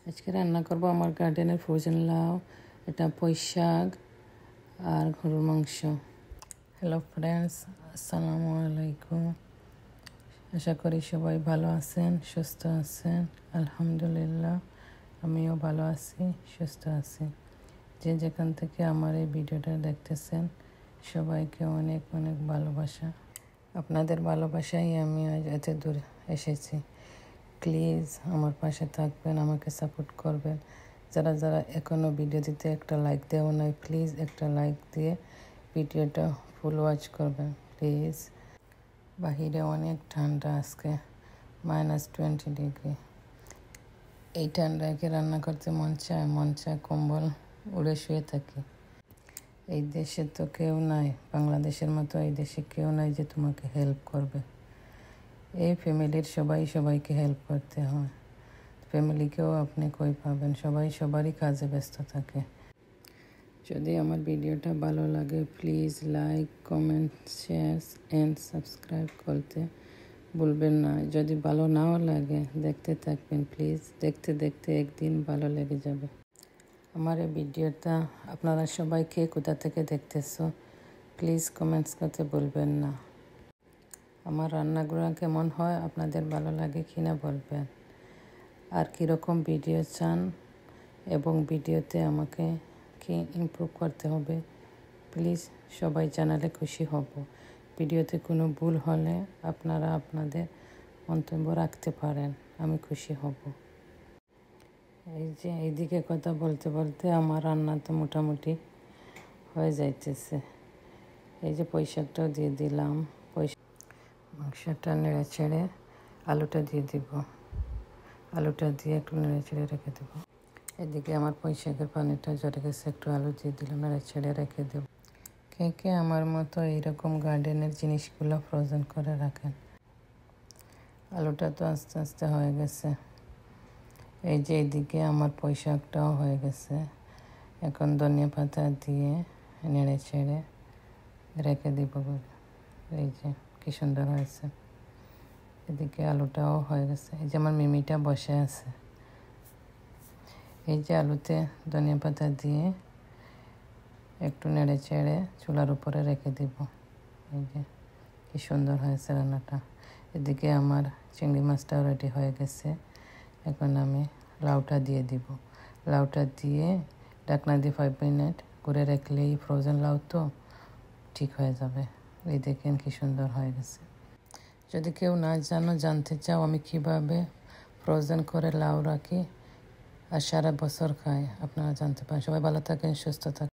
আজকে রান্না করব আমার গার্ডেনের ফ্রোজেন লাউ, এটা পুঁই শাক আর গরুর মাংস। হ্যালো ফ্রেন্ডস, আসসালামু আলাইকুম। আশা করি সবাই ভালো আছেন, সুস্থ আছেন। আলহামদুলিল্লাহ আমিও ভালো আছি, সুস্থ আছি। যে যেখান থেকে আমার এই ভিডিওটা দেখতেছেন সবাইকে অনেক অনেক ভালোবাসা। আপনাদের ভালোবাসাই আমি আজ এত দূর এসেছি। প্লিজ আমার পাশে থাকবেন, আমাকে সাপোর্ট করবেন। যারা যারা এখনও ভিডিও দিতে একটা লাইক দেওয়া নাই, প্লিজ একটা লাইক দিয়ে ভিডিওটা ফুল ওয়াচ করবেন প্লিজ। বাহিরে অনেক ঠান্ডা, আজকে -20 ডিগ্রি। এই ঠান্ডায় রান্না করতে মন চায় কম্বল উড়ে শুয়ে থাকি। এই দেশে তো কেউ নাই, বাংলাদেশের মতো এই দেশে কেউ নাই যে তোমাকে হেল্প করবে। এই ফ্যামিলির সবাইকে হেল্প করতে হয়। ফ্যামিলিকেও আপনি কই পাবেন, সবাই সবারই কাজে ব্যস্ত থাকে। যদি আমার ভিডিওটা ভালো লাগে please like, comment, share and subscribe করতে ভুলবেন না। যদি ভালো নাও লাগে দেখতে থাকবেন প্লিজ, দেখতে দেখতে একদিন ভালো লেগে যাবে। আমার এই ভিডিওটা আপনারা সবাইকে কোথা থেকে দেখতেছো প্লিজ কমেন্টস করতে ভুলবেন না। আমার রান্নাগুলো কেমন হয়, আপনাদের ভালো লাগে কিনা বলবেন। আর কীরকম ভিডিও চান এবং ভিডিওতে আমাকে কি ইমপ্রুভ করতে হবে প্লিজ সবাই জানালে খুশি হব। ভিডিওতে কোনো ভুল হলে আপনারা আপনাদের মন্তব্য রাখতে পারেন, আমি খুশি হব। এই যে এইদিকে কথা বলতে বলতে আমার রান্না তো মোটামুটি হয়ে যাইতেছে। এই যে পুঁই শাকটাও দিয়ে দিলাম, মাংসটা নেড়ে ছেড়ে আলুটা দিয়ে দিব, আলুটা দিয়ে একটু নেড়ে ছেড়ে রেখে দেবো। এদিকে আমার পুঁই শাকের পানিটা ঝরে গেছে, একটু আলু দিয়ে দিলাম, নেড়ে ছেড়ে রেখে দেবো। কে কে আমার মতো এইরকম গার্ডেনের জিনিসগুলো ফ্রোজেন করে রাখেন। আলুটা তো আস্তে আস্তে হয়ে গেছে। এই যে এইদিকে আমার পুঁই শাকটাও হয়ে গেছে। এখন ধনিয়া পাতা দিয়ে নেড়ে ছেড়ে রেখে দিব। এই যে কি সুন্দর হয়েছে। এদিকে আলুটাও হয়ে গেছে। এই যে আমার মিমিটা বসে আছে। এই যে আলুতে ধনিয়া পাতা দিয়ে একটু নেড়ে চেড়ে চুলার উপরে রেখে দিব। এই যে কি সুন্দর হয়েছে রান্নাটা। এদিকে আমার চিংড়ি মাছটাও রেডি হয়ে গেছে। এখন আমি লাউটা দিয়ে দিব। লাউটা দিয়ে ঢাকনা দিয়ে 5 মিনিট করে রাখলেই ফ্রোজেন লাউ তো ঠিক হয়ে যাবে। এই দেখেন কি সুন্দর হয়ে গেছে। যদি কেউ না জানতে চাও আমি কিভাবে ফ্রোজেন করে লাউ রাখি আর সারা বছর খাই, আপনারা জানতে পারেন। সবাই ভালো থাকেন, সুস্থ থাকেন।